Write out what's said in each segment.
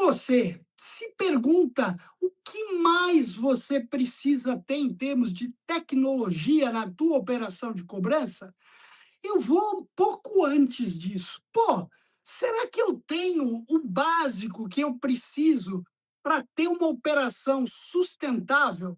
você se pergunta o que mais você precisa ter em termos de tecnologia na tua operação de cobrança, eu vou um pouco antes disso. Pô, será que eu tenho o básico que eu preciso para ter uma operação sustentável?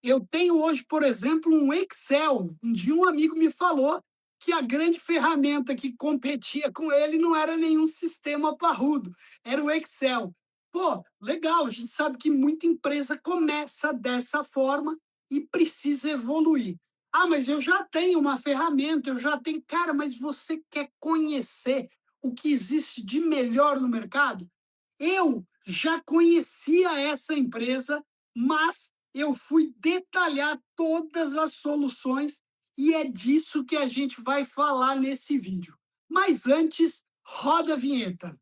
Eu tenho hoje, por exemplo, um Excel. Um dia um amigo me falou que a grande ferramenta que competia com ele não era nenhum sistema parrudo, era o Excel. Pô, legal, a gente sabe que muita empresa começa dessa forma e precisa evoluir. Ah, mas eu já tenho uma ferramenta, eu já tenho. Cara, mas você quer conhecer o que existe de melhor no mercado? Eu já conhecia essa empresa, mas eu fui detalhar todas as soluções e é disso que a gente vai falar nesse vídeo. Mas antes, roda a vinheta.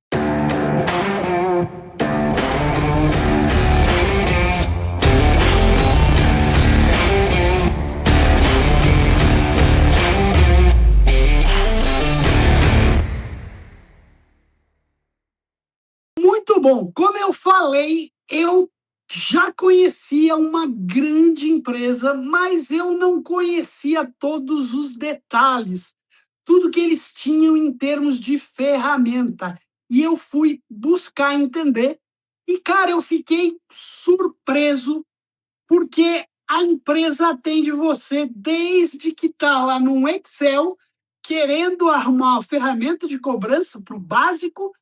Muito bom. Como eu falei, eu já conhecia uma grande empresa, mas eu não conhecia todos os detalhes, tudo que eles tinham em termos de ferramenta. E eu fui buscar entender. E, cara, eu fiquei surpreso, porque a empresa atende você desde que está lá no Excel, querendo arrumar uma ferramenta de cobrança para o básico.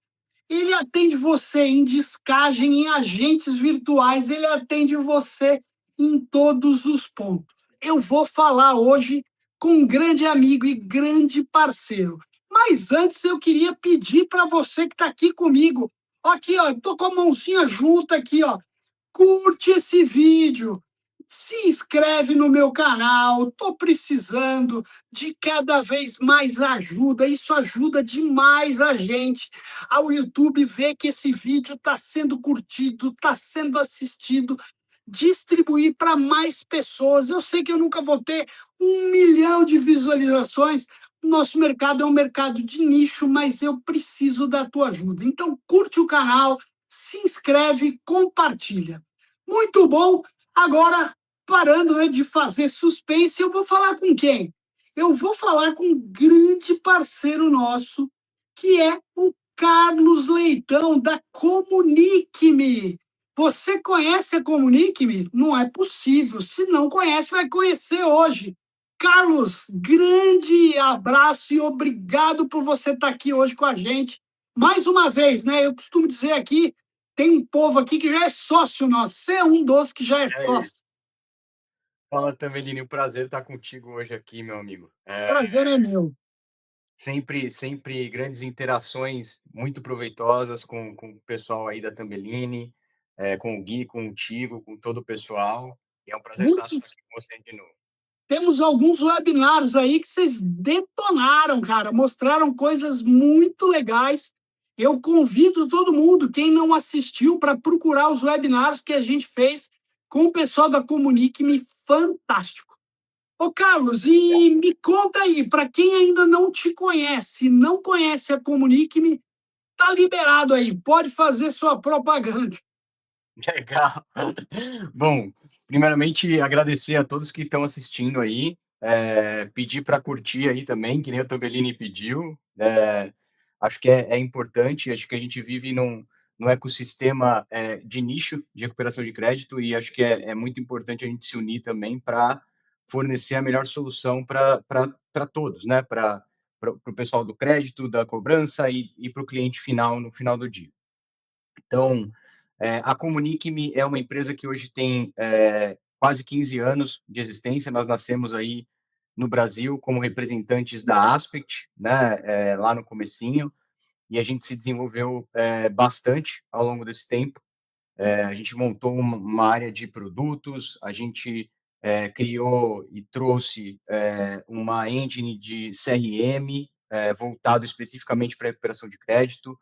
Ele atende você em descagem, em agentes virtuais, ele atende você em todos os pontos. Eu vou falar hoje com um grande amigo e grande parceiro. Mas antes eu queria pedir para você que está aqui comigo, aqui, ó, estou com a mãozinha junta aqui, ó, curte esse vídeo, se inscreve no meu canal, estou precisando de cada vez mais ajuda, isso ajuda demais a gente, ao YouTube ver que esse vídeo está sendo curtido, está sendo assistido, distribuir para mais pessoas. Eu sei que eu nunca vou ter 1 milhão de visualizações, nosso mercado é um mercado de nicho, mas eu preciso da tua ajuda. Então, curte o canal, se inscreve, compartilha. Muito bom. Agora, parando, né, de fazer suspense, eu vou falar com quem? Eu vou falar com um grande parceiro nosso, que é o Carlos Leitão, da Comunique-me. Você conhece a Comunique-me? Não é possível. Se não conhece, vai conhecer hoje. Carlos, grande abraço e obrigado por você estar aqui hoje com a gente. Mais uma vez, né? Eu costumo dizer aqui, tem um povo aqui que já é sócio nosso. Você é um dos que já é E aí? sócio. Fala, Tamelini, um prazer estar contigo hoje aqui, meu amigo. Prazer é meu. Sempre grandes interações muito proveitosas com o pessoal aí da Tambellini, com o Gui, contigo, com todo o pessoal. E é um prazer estar Muitos aqui com você de novo. Temos alguns webinários aí que vocês detonaram, cara, mostraram coisas muito legais. Eu convido todo mundo, quem não assistiu, para procurar os webinários que a gente fez com o pessoal da Comunique-me, fantástico. Ô, Carlos, e me conta aí, para quem ainda não te conhece, não conhece a Comunique-me, tá liberado aí, pode fazer sua propaganda. Legal. Bom, primeiramente agradecer a todos que estão assistindo aí, pedir para curtir aí também, que nem o Tambellini pediu. Acho que é importante, acho que a gente vive num ecossistema de nicho de recuperação de crédito e acho que é muito importante a gente se unir também para fornecer a melhor solução para todos, né? Para o pessoal do crédito, da cobrança e para o cliente final no final do dia. Então, a Comunique-me é uma empresa que hoje tem quase 15 anos de existência. Nós nascemos aí no Brasil como representantes da Aspect, né, lá no comecinho, e a gente se desenvolveu bastante ao longo desse tempo. A gente montou uma área de produtos, a gente criou e trouxe uma engine de CRM voltado especificamente para recuperação de crédito.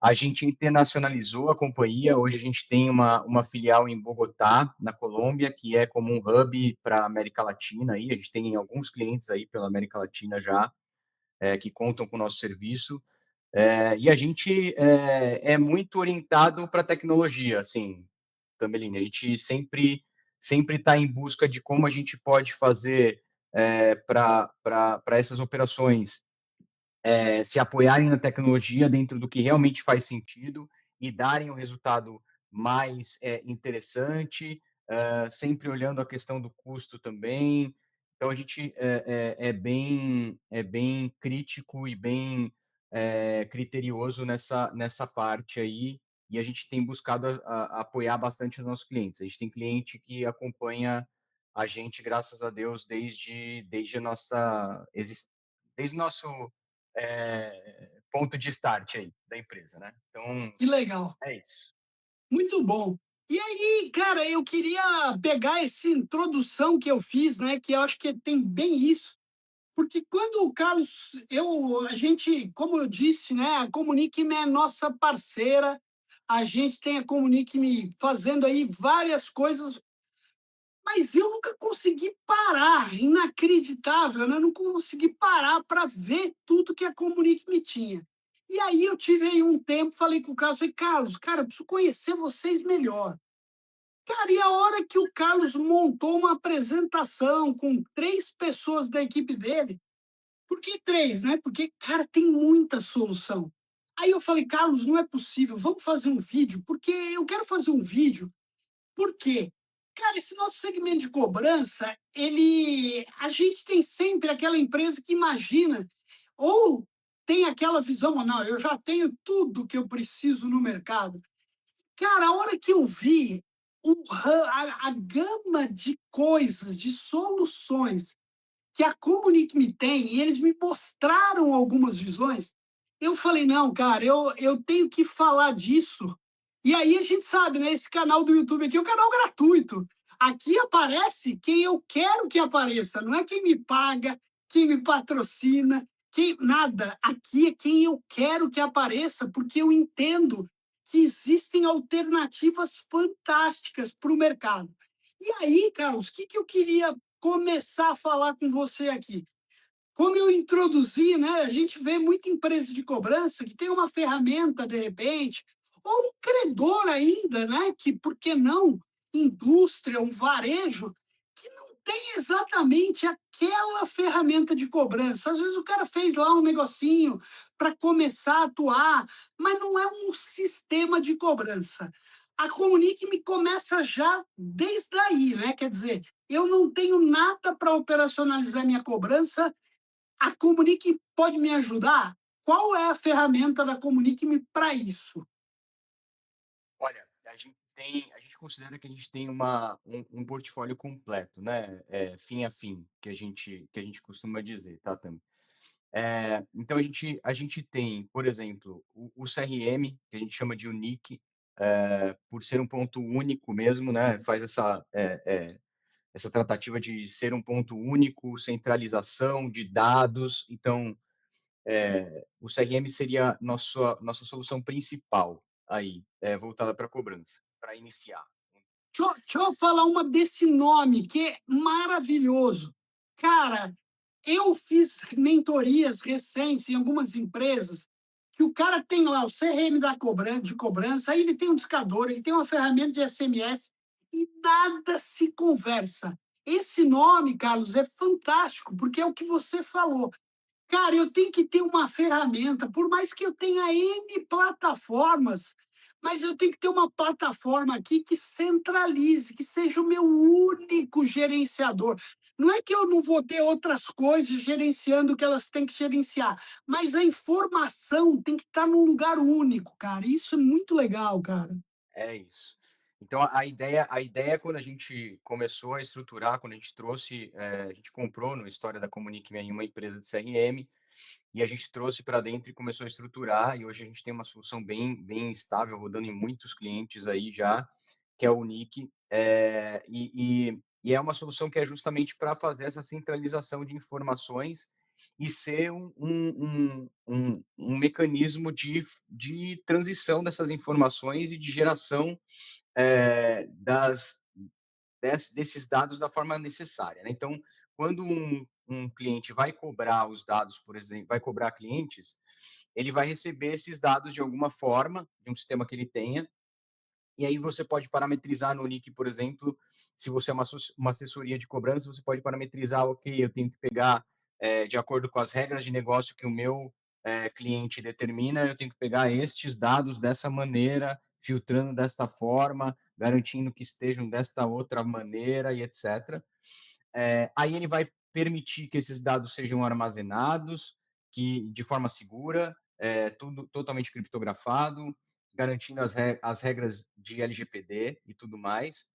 A gente internacionalizou a companhia. Hoje a gente tem uma filial em Bogotá, na Colômbia, que é como um hub para a América Latina. Aí. A gente tem alguns clientes aí pela América Latina já, que contam com o nosso serviço. E a gente é muito orientado para tecnologia, assim, Tambelini. A gente sempre está em busca de como a gente pode fazer para essas operações se apoiarem na tecnologia dentro do que realmente faz sentido e darem um resultado mais interessante, sempre olhando a questão do custo também. Então a gente é bem crítico e bem criterioso nessa parte aí, e a gente tem buscado apoiar bastante os nossos clientes. A gente tem cliente que acompanha a gente, graças a Deus, desde a nossa existência, desde o nosso ponto de start aí da empresa, né? Então, Que legal. é isso. Muito bom. E aí, cara, eu queria pegar essa introdução que eu fiz, né, que eu acho que tem bem isso, porque quando o Carlos, a gente, como eu disse, né, a Comunique-me é nossa parceira, a gente tem a Comunique-me fazendo aí várias coisas, mas eu nunca consegui parar, inacreditável, né? Eu não consegui parar para ver tudo que a Comunique-me tinha. E aí eu tive aí um tempo, falei com o Carlos, falei, Carlos, cara, eu preciso conhecer vocês melhor. Cara, e a hora que o Carlos montou uma apresentação com 3 pessoas da equipe dele, por que 3, né? Porque, cara, tem muita solução. Aí eu falei, Carlos, não é possível, vamos fazer um vídeo, porque eu quero fazer um vídeo. Por quê? Cara, esse nosso segmento de cobrança, a gente tem sempre aquela empresa que imagina, ou tem aquela visão, não, eu já tenho tudo que eu preciso no mercado. Cara, a hora que eu vi a gama de coisas, de soluções que a Comunique me tem, e eles me mostraram algumas visões, eu falei, não, cara, eu tenho que falar disso. E aí a gente sabe, né? Esse canal do YouTube aqui é um canal gratuito. Aqui aparece quem eu quero que apareça, não é quem me paga, quem me patrocina, quem nada. Aqui é quem eu quero que apareça, porque eu entendo que existem alternativas fantásticas para o mercado. E aí, Carlos, o que eu queria começar a falar com você aqui? Como eu introduzi, né, a gente vê muita empresa de cobrança que tem uma ferramenta, de repente, ou um credor ainda, né, que, por que não, indústria, um varejo, que não tem exatamente aquela ferramenta de cobrança. Às vezes o cara fez lá um negocinho para começar a atuar, mas não é um sistema de cobrança. A Comunique me começa já desde aí, né? Quer dizer, eu não tenho nada para operacionalizar minha cobrança, a Comunique pode me ajudar? Qual é a ferramenta da Comunique-me para isso? Olha, a gente considera que a gente tem um portfólio completo, né? Fim a fim, que a gente costuma dizer, tá, Tam? Então a gente tem, por exemplo, o CRM, que a gente chama de Unique, por ser um ponto único mesmo, né? Faz essa tratativa de ser um ponto único, centralização de dados. Então, o CRM seria nossa solução principal aí, voltada para cobrança, para iniciar. Deixa eu falar uma desse nome, que é maravilhoso. Cara, eu fiz mentorias recentes em algumas empresas que o cara tem lá o CRM de cobrança, aí ele tem um discador, ele tem uma ferramenta de SMS e nada se conversa. Esse nome, Carlos, é fantástico, porque é o que você falou. Cara, eu tenho que ter uma ferramenta, por mais que eu tenha N plataformas, mas eu tenho que ter uma plataforma aqui que centralize, que seja o meu único gerenciador. Não é que eu não vou ter outras coisas gerenciando o que elas têm que gerenciar, mas a informação tem que estar num lugar único, cara. Isso é muito legal, cara. É isso. Então a ideia quando a gente começou a estruturar, quando a gente trouxe, a gente comprou no História da Comunique em uma empresa de CRM, e a gente trouxe para dentro e começou a estruturar, e hoje a gente tem uma solução bem estável, rodando em muitos clientes aí já, que é o Unique, e é uma solução que é justamente para fazer essa centralização de informações e ser um mecanismo de transição dessas informações e de geração desses dados da forma necessária, né? Então, quando um cliente vai cobrar os dados, por exemplo, vai cobrar clientes, ele vai receber esses dados de alguma forma, de um sistema que ele tenha, e aí você pode parametrizar no nick, por exemplo, se você é uma assessoria de cobrança, você pode parametrizar, ok, eu tenho que pegar de acordo com as regras de negócio que o meu cliente determina, eu tenho que pegar estes dados dessa maneira, filtrando desta forma, garantindo que estejam desta outra maneira e etc. Aí ele vai permitir que esses dados sejam armazenados que de forma segura, tudo totalmente criptografado, garantindo as regras de LGPD e tudo mais.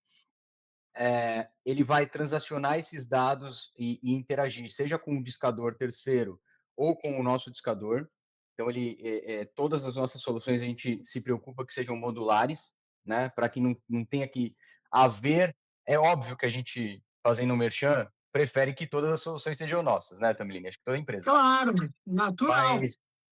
Ele vai transacionar esses dados e interagir, seja com um discador terceiro ou com o nosso discador. Então, todas as nossas soluções a gente se preocupa que sejam modulares, né, para que não tenha que haver. É óbvio que a gente, fazendo um merchan, prefere que todas as soluções sejam nossas, né, Tamiline? Acho que toda empresa. Claro, natural.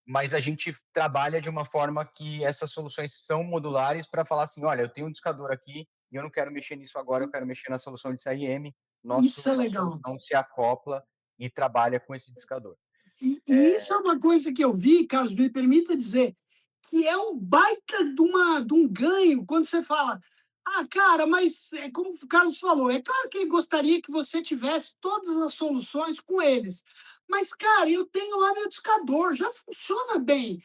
Mas a gente trabalha de uma forma que essas soluções são modulares para falar assim, olha, eu tenho um discador aqui e eu não quero mexer nisso agora, eu quero mexer na solução de CRM, Isso é nossa legal. solução se acopla e trabalha com esse discador. E isso é uma coisa que eu vi, Carlos, me permita dizer, que é um baita de um ganho quando você fala, ah, cara, mas é como o Carlos falou, é claro que ele gostaria que você tivesse todas as soluções com eles. Mas, cara, eu tenho lá meu discador, já funciona bem.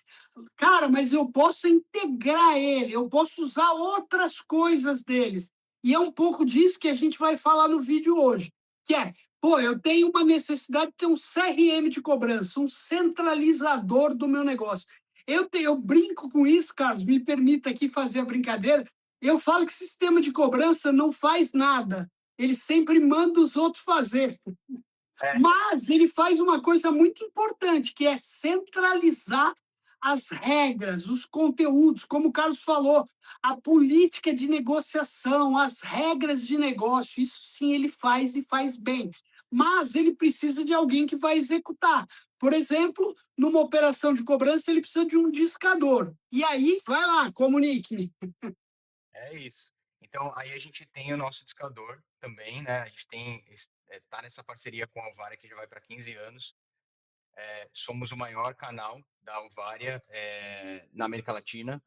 Cara, mas eu posso integrar ele, eu posso usar outras coisas deles. E é um pouco disso que a gente vai falar no vídeo hoje, que é, pô, eu tenho uma necessidade de ter um CRM de cobrança, um centralizador do meu negócio. Eu brinco com isso, Carlos, me permita aqui fazer a brincadeira. Eu falo que sistema de cobrança não faz nada, ele sempre manda os outros fazer. É, Mas ele faz uma coisa muito importante, que é centralizar as regras, os conteúdos, como o Carlos falou, a política de negociação, as regras de negócio, isso sim ele faz e faz bem. Mas ele precisa de alguém que vai executar. Por exemplo, numa operação de cobrança, ele precisa de um discador. E aí, vai lá, comunique-me. é isso. Então, aí a gente tem o nosso discador também, né? A gente tá nessa parceria com a Alvaria que já vai para 15 anos. Somos o maior canal da Alvaria na América Latina.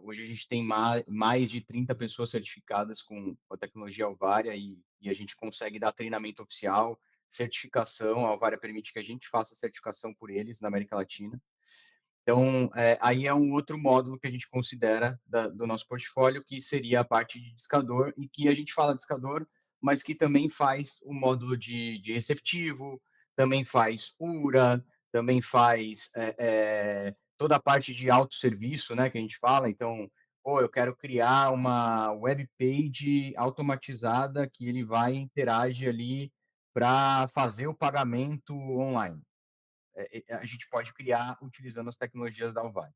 Hoje a gente tem mais de 30 pessoas certificadas com a tecnologia Alvaria e a gente consegue dar treinamento oficial, certificação. A Alvaria permite que a gente faça certificação por eles na América Latina. Então, aí é um outro módulo que a gente considera do nosso portfólio, que seria a parte de discador, e que a gente fala discador, mas que também faz o módulo de receptivo, também faz URA, também faz toda a parte de autosserviço, né, que a gente fala. Então, pô, eu quero criar uma web page automatizada que ele vai interagir ali para fazer o pagamento online. A gente pode criar utilizando as tecnologias da Alvari.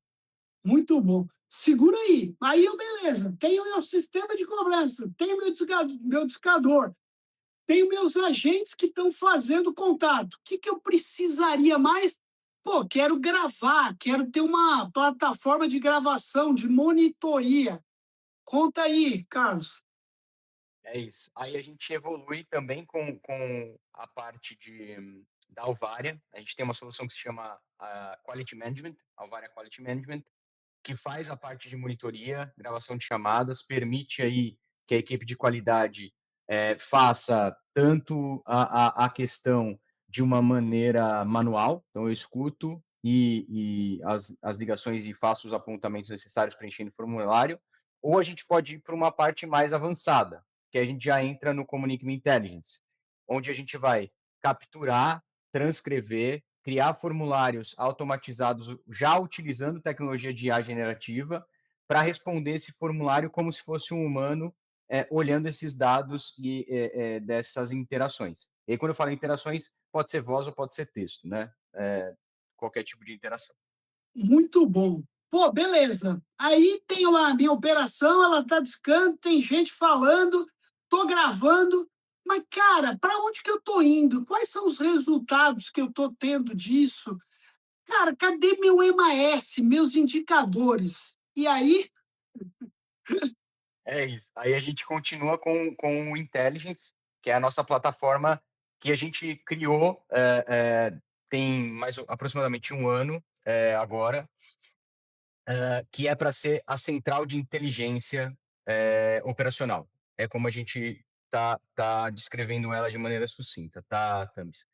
Muito bom. Segura aí. Aí, beleza. Tenho meu sistema de cobrança, tenho meu discador, tenho meus agentes que estão fazendo contato. O que, que eu precisaria mais? Pô, quero gravar, quero ter uma plataforma de gravação, de monitoria. Conta aí, Carlos. É isso. Aí a gente evolui também com a parte da Alvaria. A gente tem uma solução que se chama Quality Management, Alvaria Quality Management, que faz a parte de monitoria, gravação de chamadas, permite aí que a equipe de qualidade faça tanto a questão de uma maneira manual, então eu escuto e as ligações e faço os apontamentos necessários preenchendo o formulário, ou a gente pode ir para uma parte mais avançada, que a gente já entra no Communicate Intelligence, onde a gente vai capturar, transcrever, criar formulários automatizados já utilizando tecnologia de IA generativa para responder esse formulário como se fosse um humano olhando esses dados e dessas interações. E aí, quando eu falo interações, pode ser voz ou pode ser texto, né? Qualquer tipo de interação. Muito bom. Pô, beleza. Aí tem lá a minha operação, ela tá discando, tem gente falando, tô gravando, mas cara, para onde que eu tô indo? Quais são os resultados que eu tô tendo disso? Cara, cadê meu MAS, meus indicadores? E aí, É isso. Aí a gente continua com o Intelligence, que é a nossa plataforma que a gente criou tem aproximadamente um ano, agora, que é para ser a central de inteligência operacional. É como a gente tá descrevendo ela de maneira sucinta, tá, Thames?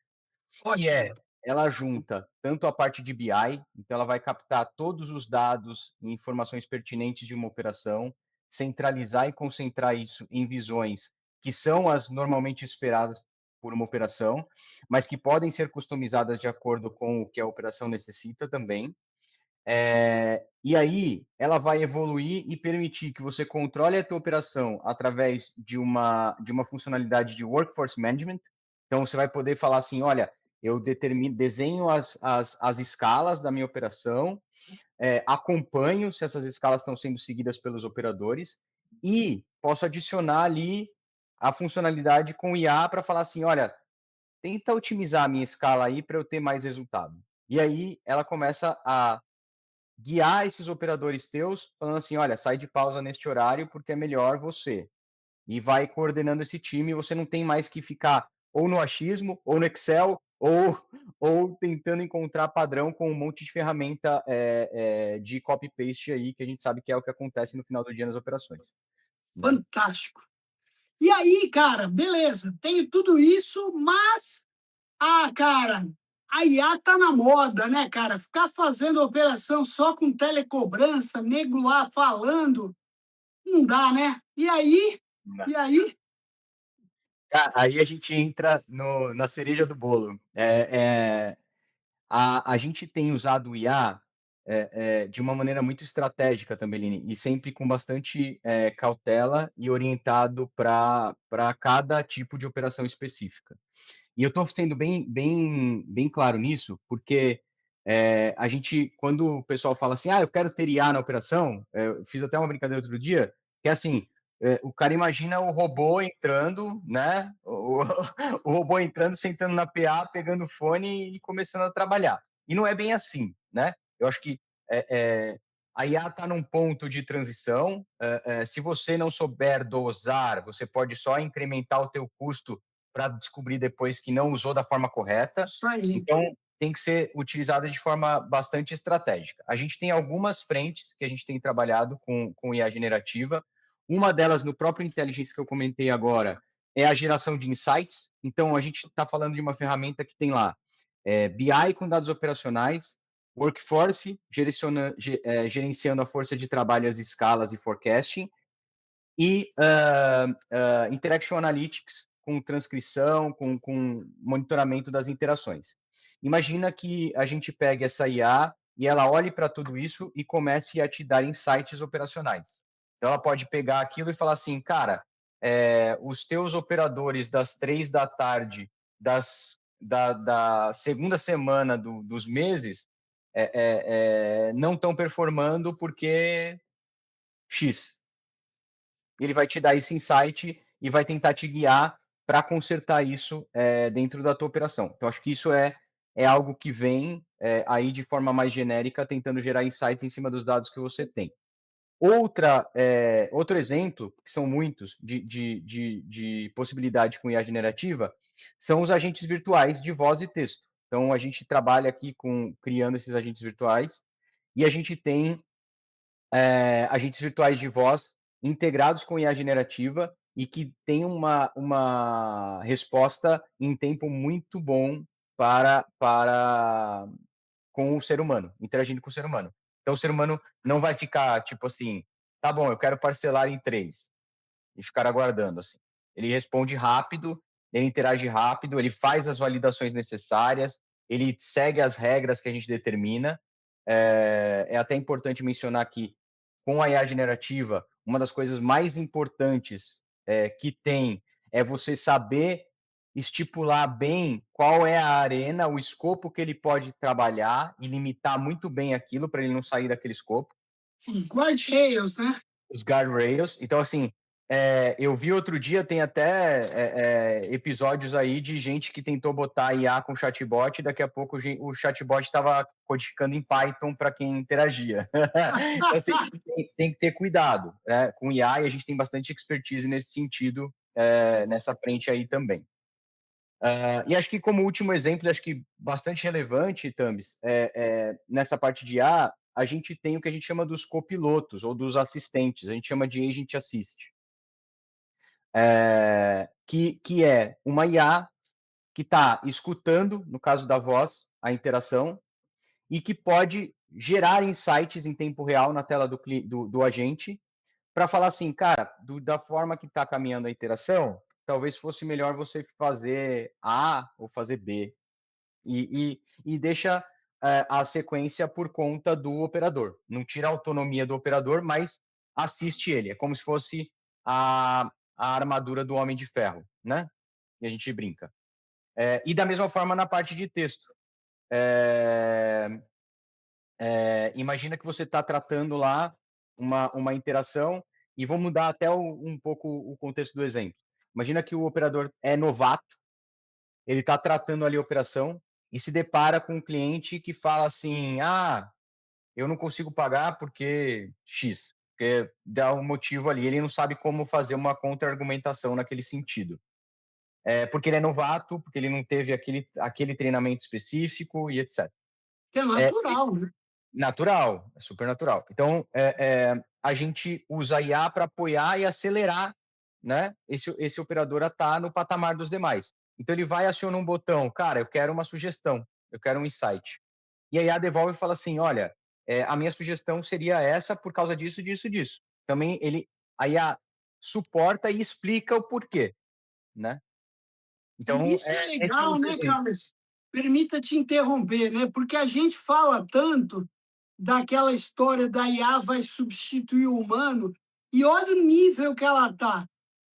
Ela junta tanto a parte de BI, então ela vai captar todos os dados e informações pertinentes de uma operação, centralizar e concentrar isso em visões que são as normalmente esperadas por uma operação, mas que podem ser customizadas de acordo com o que a operação necessita também. E aí, ela vai evoluir e permitir que você controle a tua operação através de uma funcionalidade de Workforce Management. Então, você vai poder falar assim, olha, eu desenho as escalas da minha operação, acompanho se essas escalas estão sendo seguidas pelos operadores e posso adicionar ali a funcionalidade com IA para falar assim, olha, tenta otimizar a minha escala aí para eu ter mais resultado. E aí, ela começa a guiar esses operadores teus, falando assim, olha, sai de pausa neste horário porque é melhor você. E vai coordenando esse time, você não tem mais que ficar ou no achismo, ou no Excel, ou tentando encontrar padrão com um monte de ferramenta de copy-paste aí, que a gente sabe que é o que acontece no final do dia nas operações. Né? Fantástico. E aí, cara, beleza, tenho tudo isso, mas, cara, a IA tá na moda, né, cara? Ficar fazendo operação só com telecobrança, nego lá falando, não dá, né? E aí? Né? E aí? Aí a gente entra na cereja do bolo. A gente tem usado o IA de uma maneira muito estratégica também, Lini, e sempre com bastante cautela e orientado para cada tipo de operação específica. E eu estou sendo bem claro nisso, porque a gente, quando o pessoal fala assim, eu quero ter IA na operação, eu fiz até uma brincadeira outro dia, que é assim, o cara imagina o robô entrando, né? O robô entrando, sentando na PA, pegando o fone e começando a trabalhar. E não é bem assim, né? Eu acho que a IA está num ponto de transição. Se você não souber dosar, você pode só incrementar o teu custo para descobrir depois que não usou da forma correta. Isso aí. Então, tem que ser utilizada de forma bastante estratégica. A gente tem algumas frentes que a gente tem trabalhado com IA generativa. Uma delas, no próprio Intelligence que eu comentei agora, é a geração de insights. Então, a gente está falando de uma ferramenta que tem lá BI com dados operacionais, Workforce, gerenciando a força de trabalho, as escalas e forecasting, e Interaction Analytics, com transcrição, com monitoramento das interações. Imagina que a gente pegue essa IA e ela olhe para tudo isso e comece a te dar insights operacionais. Então, ela pode pegar aquilo e falar assim, cara, os teus operadores das 3 da tarde da segunda semana dos meses não estão performando porque X. Ele vai te dar esse insight e vai tentar te guiar para consertar isso dentro da tua operação. Então, acho que isso é algo que vem aí de forma mais genérica, tentando gerar insights em cima dos dados que você tem. Outro exemplo, que são muitos, de possibilidade com IA generativa, são os agentes virtuais de voz e texto. Então, a gente trabalha aqui criando esses agentes virtuais e a gente tem agentes virtuais de voz integrados com IA generativa e que tem uma resposta em tempo muito bom para com o ser humano, interagindo com o ser humano. Então, o ser humano não vai ficar tipo assim, tá bom, eu quero parcelar em 3 e ficar aguardando assim. Ele responde rápido, ele interage rápido, ele faz as validações necessárias, ele segue as regras que a gente determina. É até importante mencionar que com a IA generativa, uma das coisas mais importantes que tem é você saber estipular bem qual é a arena, o escopo que ele pode trabalhar e limitar muito bem aquilo para ele não sair daquele escopo. Os guardrails, né? Os guardrails. Então, assim, eu vi outro dia, tem até episódios aí de gente que tentou botar IA com chatbot e daqui a pouco o chatbot estava codificando em Python para quem interagia. Então, assim, a gente tem que ter cuidado com IA e a gente tem bastante expertise nesse sentido, nessa frente aí também. E acho que como último exemplo, acho que bastante relevante, Thambis, nessa parte de IA, a gente tem o que a gente chama dos copilotos ou dos assistentes, a gente chama de Agent Assist, que é uma IA que está escutando, no caso da voz, a interação, e que pode gerar insights em tempo real na tela do agente, para falar assim, cara, da forma que está caminhando a interação, talvez fosse melhor você fazer A ou fazer B. E deixa a sequência por conta do operador. Não tira a autonomia do operador, mas assiste ele. É como se fosse a armadura do Homem de Ferro, né? E a gente brinca. E da mesma forma na parte de texto. Imagina que você está tratando lá uma interação, e vou mudar até um pouco o contexto do exemplo. Imagina que o operador é novato, ele está tratando ali a operação e se depara com um cliente que fala assim: ah, eu não consigo pagar porque X, porque dá um motivo ali, ele não sabe como fazer uma contra-argumentação naquele sentido. Porque ele é novato, porque ele não teve aquele treinamento específico e etc. Que é natural, né? Natural, é super natural. Então, a gente usa a IA para apoiar e acelerar, né, esse operador a estar no patamar dos demais. Então, ele vai aciona um botão, cara, eu quero uma sugestão, eu quero um insight. E a IA devolve e fala assim, olha, a minha sugestão seria essa por causa disso, disso, disso. Também a IA suporta e explica o porquê, né? E Então, isso é esse é um legal, dos né, exemplos. Carlos? Permita te interromper, né? Porque a gente fala tanto daquela história da IA vai substituir o humano, e olha o nível que ela está.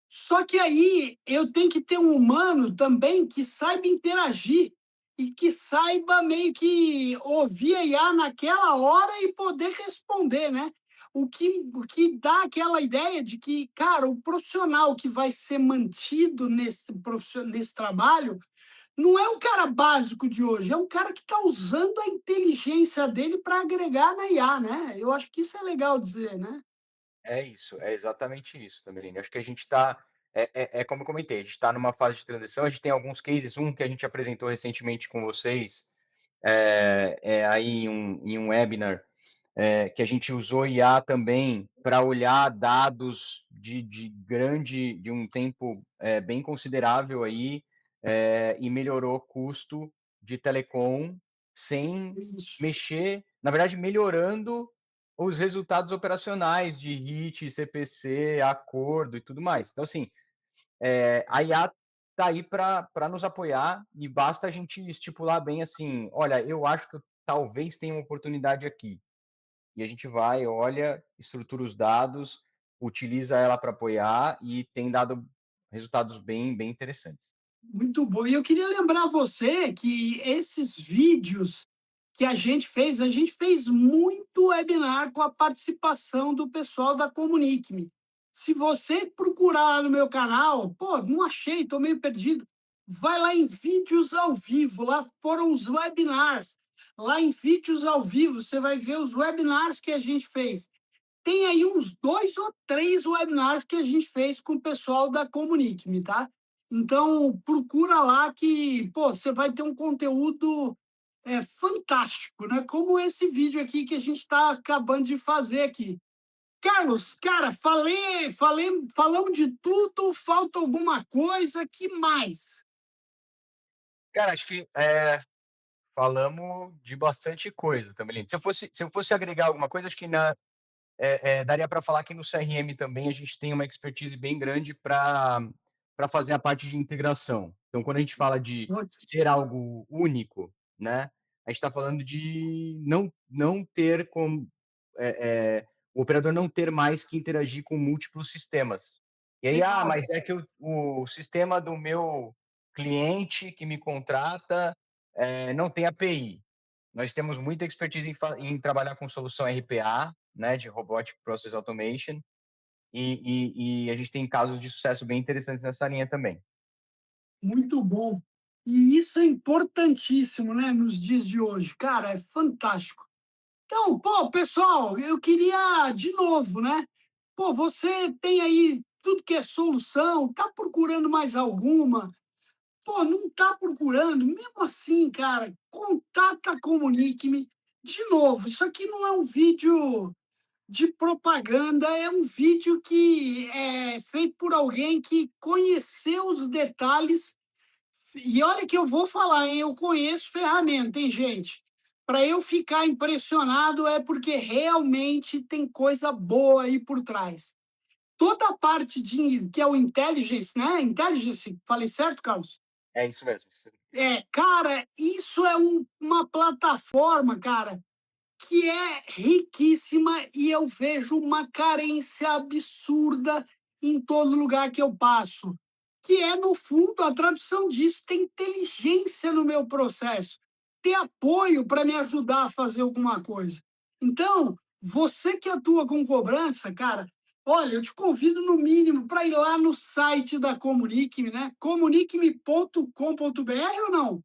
Só que aí eu tenho que ter um humano também que saiba interagir e que saiba meio que ouvir a IA naquela hora e poder responder, né? O que dá aquela ideia de que, cara, o profissional que vai ser mantido nesse trabalho não é um cara básico de hoje, é um cara que está usando a inteligência dele para agregar na IA, né? Eu acho que isso é legal dizer, né? É isso, é exatamente isso, Tamerine. Acho que a gente está, como eu comentei, a gente está numa fase de transição, a gente tem alguns cases, um que a gente apresentou recentemente com vocês, aí em um webinar, que a gente usou IA também para olhar dados de um tempo bem considerável aí, e melhorou o custo de telecom sem Isso. mexer, na verdade, melhorando os resultados operacionais de HIT, CPC, acordo e tudo mais. Então, assim, a IA está aí para nos apoiar e basta a gente estipular bem assim, olha, eu acho que eu talvez tenha uma oportunidade aqui. E a gente vai, olha, estrutura os dados, utiliza ela para apoiar e tem dado resultados bem, bem interessantes. Muito bom. E eu queria lembrar você que esses vídeos que a gente fez muito webinar com a participação do pessoal da Comunique-me. Se você procurar no meu canal, pô, não achei, estou meio perdido. Vai lá em vídeos ao vivo, lá foram os webinars. Lá em vídeos ao vivo, você vai ver os webinars que a gente fez. Tem aí uns 2 ou 3 webinars que a gente fez com o pessoal da Comunique-me, tá? Então, procura lá que, pô, você vai ter um conteúdo fantástico, né? Como esse vídeo aqui que a gente está acabando de fazer aqui. Carlos, cara, falamos de tudo, falta alguma coisa, que mais? Cara, acho que falamos de bastante coisa também. Se eu fosse agregar alguma coisa, acho que daria para falar que no CRM também a gente tem uma expertise bem grande para fazer a parte de integração. Então, quando a gente fala de Putz, ser algo único, né, a gente está falando de não ter como o operador não ter mais que interagir com múltiplos sistemas. E aí, legal. mas é que o sistema do meu cliente que me contrata não tem API. Nós temos muita expertise em trabalhar com solução RPA, né, de Robotic Process Automation, e a gente tem casos de sucesso bem interessantes nessa linha também. Muito bom. E isso é importantíssimo, né, nos dias de hoje. Cara, é fantástico. Então, pô, pessoal, eu queria de novo, né? Pô, você tem aí tudo que é solução, tá procurando mais alguma? pô, não está procurando, mesmo assim, cara, contata, comunique-me. De novo, isso aqui não é um vídeo de propaganda, é um vídeo que é feito por alguém que conheceu os detalhes. E olha que eu vou falar, hein? Eu conheço ferramenta, hein, gente? Para eu ficar impressionado é porque realmente tem coisa boa aí por trás. Toda a parte de que é o intelligence, né? Intelligence, falei certo, Carlos? É isso mesmo. Cara, isso é uma plataforma, cara, que é riquíssima e eu vejo uma carência absurda em todo lugar que eu passo. Que é, no fundo, a tradução disso, ter inteligência no meu processo, ter apoio para me ajudar a fazer alguma coisa. Então, você que atua com cobrança, cara, olha, eu te convido no mínimo para ir lá no site da Comunique-me, né? Comunique-me.com.br ou não?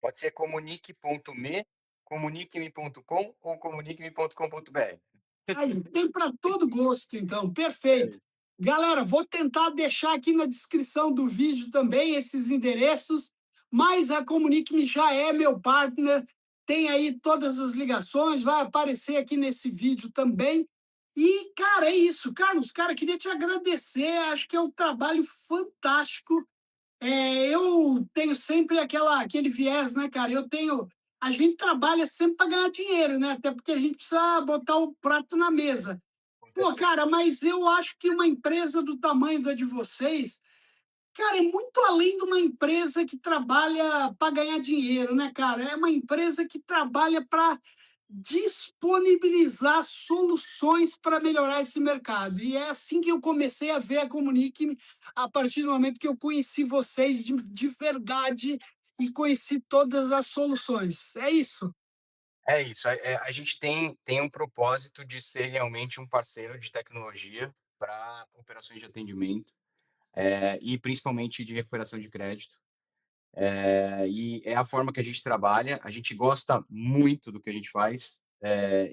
Pode ser comunique.me, comunique-me.com ou comunique-me.com.br. Aí, tem para todo gosto, então, É perfeito. isso. Galera, vou tentar deixar aqui na descrição do vídeo também esses endereços, mas a Comunique-me já é meu partner, tem aí todas as ligações, vai aparecer aqui nesse vídeo também. E, cara, é isso. Carlos, cara, queria te agradecer, acho que é um trabalho fantástico. Eu tenho sempre aquele viés, né, cara? A gente trabalha sempre para ganhar dinheiro, né? Até porque a gente precisa botar o prato na mesa. Com Pô, certeza. cara, mas eu acho que uma empresa do tamanho da de vocês, cara, é muito além de uma empresa que trabalha para ganhar dinheiro, né, cara? É uma empresa que trabalha para disponibilizar soluções para melhorar esse mercado. E é assim que eu comecei a ver a Comunique-me, a partir do momento que eu conheci vocês de verdade e conheci todas as soluções. É isso. É isso. A gente tem um propósito de ser realmente um parceiro de tecnologia para operações de atendimento, e principalmente de recuperação de crédito. E é a forma que a gente trabalha. A gente gosta muito do que a gente faz,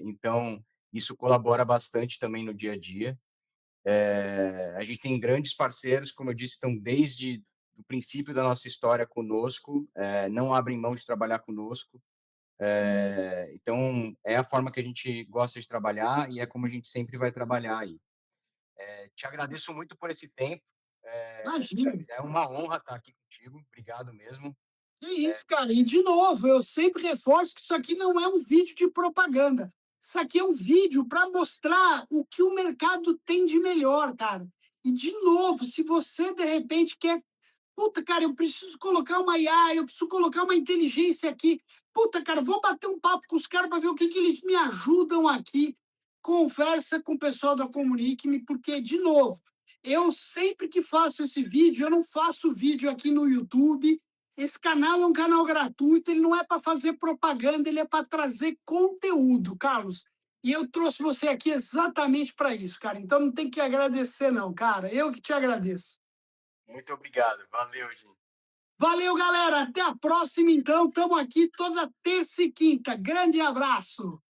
então isso colabora bastante também no dia a dia. A gente tem grandes parceiros, como eu disse, estão desde o princípio da nossa história conosco, não abrem mão de trabalhar conosco. Então, é a forma que a gente gosta de trabalhar e é como a gente sempre vai trabalhar aí. Te agradeço muito por esse tempo. Imagina. É uma honra estar aqui contigo. Obrigado mesmo. É isso, cara. E, de novo, eu sempre reforço que isso aqui não é um vídeo de propaganda. Isso aqui é um vídeo para mostrar o que o mercado tem de melhor, cara. E, de novo, se você, de repente, quer. Puta, cara, eu preciso colocar uma IA, eu preciso colocar uma inteligência aqui. Puta, cara, vou bater um papo com os caras para ver o que, que eles me ajudam aqui. Conversa com o pessoal da Comunique-me, porque, de novo, eu sempre que faço esse vídeo, eu não faço vídeo aqui no YouTube. Esse canal é um canal gratuito, ele não é para fazer propaganda, ele é para trazer conteúdo, Carlos. E eu trouxe você aqui exatamente para isso, cara. Então não tem que agradecer, não, cara. Eu que te agradeço. Muito obrigado. Valeu, gente. Valeu, galera. Até a próxima, então. Estamos aqui toda terça e quinta. Grande abraço.